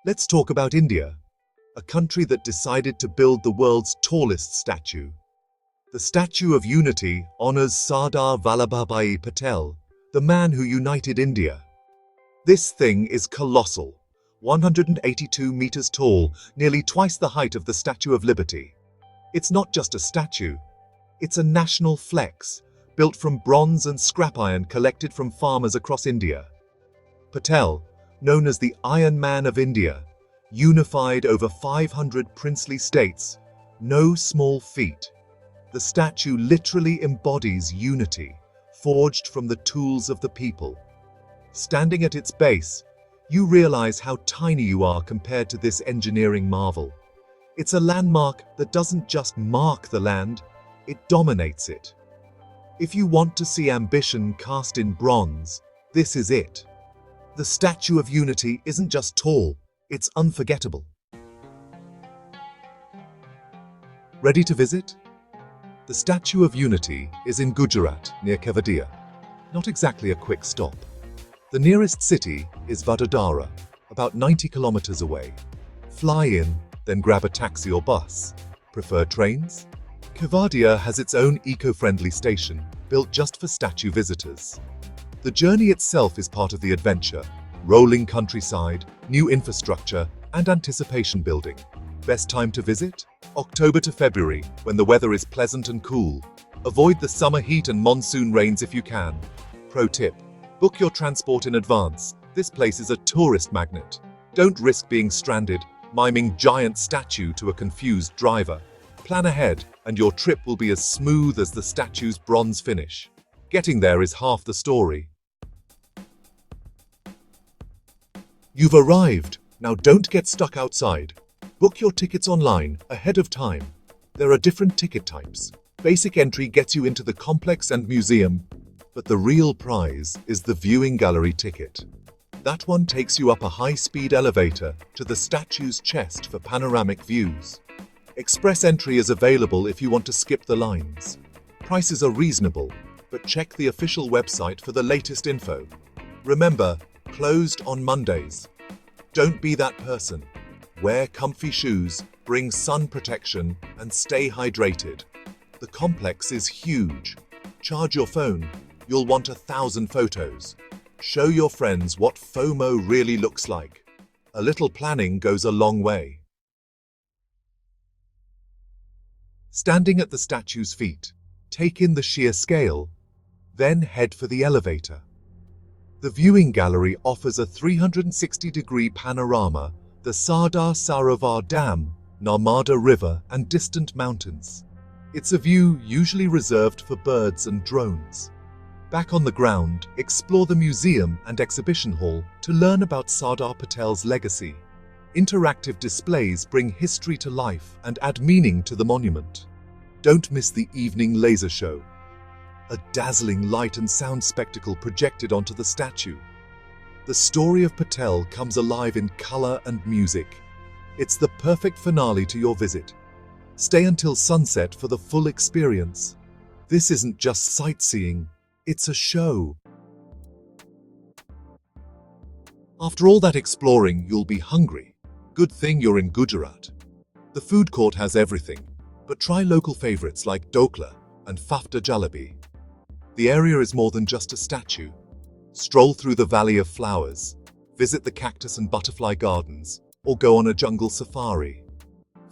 Let's talk about India, a country that decided to build the world's tallest statue. The Statue of Unity honors Sardar Vallabhbhai Patel, the man who united India. This thing is colossal, 182 meters tall, nearly twice the height of the Statue of Liberty. It's not just a statue, it's a national flex, built from bronze and scrap iron collected from farmers across India. Patel, known as the Iron Man of India, unified over 500 princely states, no small feat. The statue literally embodies unity, forged from the tools of the people. Standing at its base, you realize how tiny you are compared to this engineering marvel. It's a landmark that doesn't just mark the land, it dominates it. If you want to see ambition cast in bronze, this is it. The Statue of Unity isn't just tall, it's unforgettable. Ready to visit? The Statue of Unity is in Gujarat, near Kevadia. Not exactly a quick stop. The nearest city is Vadodara, about 90 kilometers away. Fly in, then grab a taxi or bus. Prefer trains? Kevadia has its own eco-friendly station, built just for statue visitors. The journey itself is part of the adventure. Rolling countryside, new infrastructure, and anticipation building. Best time to visit? October to February, when the weather is pleasant and cool. Avoid the summer heat and monsoon rains if you can. Pro tip: book your transport in advance. This place is a tourist magnet. Don't risk being stranded, miming giant statue to a confused driver. Plan ahead, and your trip will be as smooth as the statue's bronze finish. Getting there is half the story. You've arrived. Now don't get stuck outside. Book your tickets online ahead of time. There are different ticket types. Basic entry gets you into the complex and museum, but the real prize is the viewing gallery ticket. That one takes you up a high-speed elevator to the statue's chest for panoramic views. Express entry is available if you want to skip the lines. Prices are reasonable, but check the official website for the latest info. Remember, closed on Mondays. Don't be that person. Wear comfy shoes, bring sun protection, and stay hydrated. The complex is huge. Charge your phone. You'll want 1,000 photos. Show your friends what FOMO really looks like. A little planning goes a long way. Standing at the statue's feet, take in the sheer scale, then head for the elevator. The viewing gallery offers a 360-degree panorama, the Sardar Sarovar Dam, Narmada River, and distant mountains. It's a view usually reserved for birds and drones. Back on the ground, explore the museum and exhibition hall to learn about Sardar Patel's legacy. Interactive displays bring history to life and add meaning to the monument. Don't miss the evening laser show, a dazzling light and sound spectacle projected onto the statue. The story of Patel comes alive in color and music. It's the perfect finale to your visit. Stay until sunset for the full experience. This isn't just sightseeing, it's a show. After all that exploring, you'll be hungry. Good thing you're in Gujarat. The food court has everything, but try local favorites like dokla and fafda jalebi. The area is more than just a statue. Stroll through the Valley of Flowers, visit the cactus and butterfly gardens, or go on a jungle safari.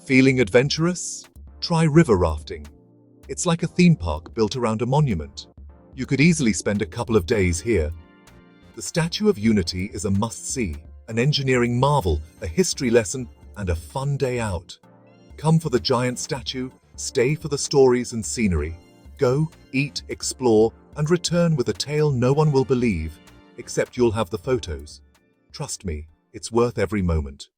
Feeling adventurous? Try river rafting. It's like a theme park built around a monument. You could easily spend a couple of days here. The Statue of Unity is a must-see, an engineering marvel, a history lesson, and a fun day out. Come for the giant statue, stay for the stories and scenery. Go, eat, explore, and return with a tale no one will believe, except you'll have the photos. Trust me, it's worth every moment.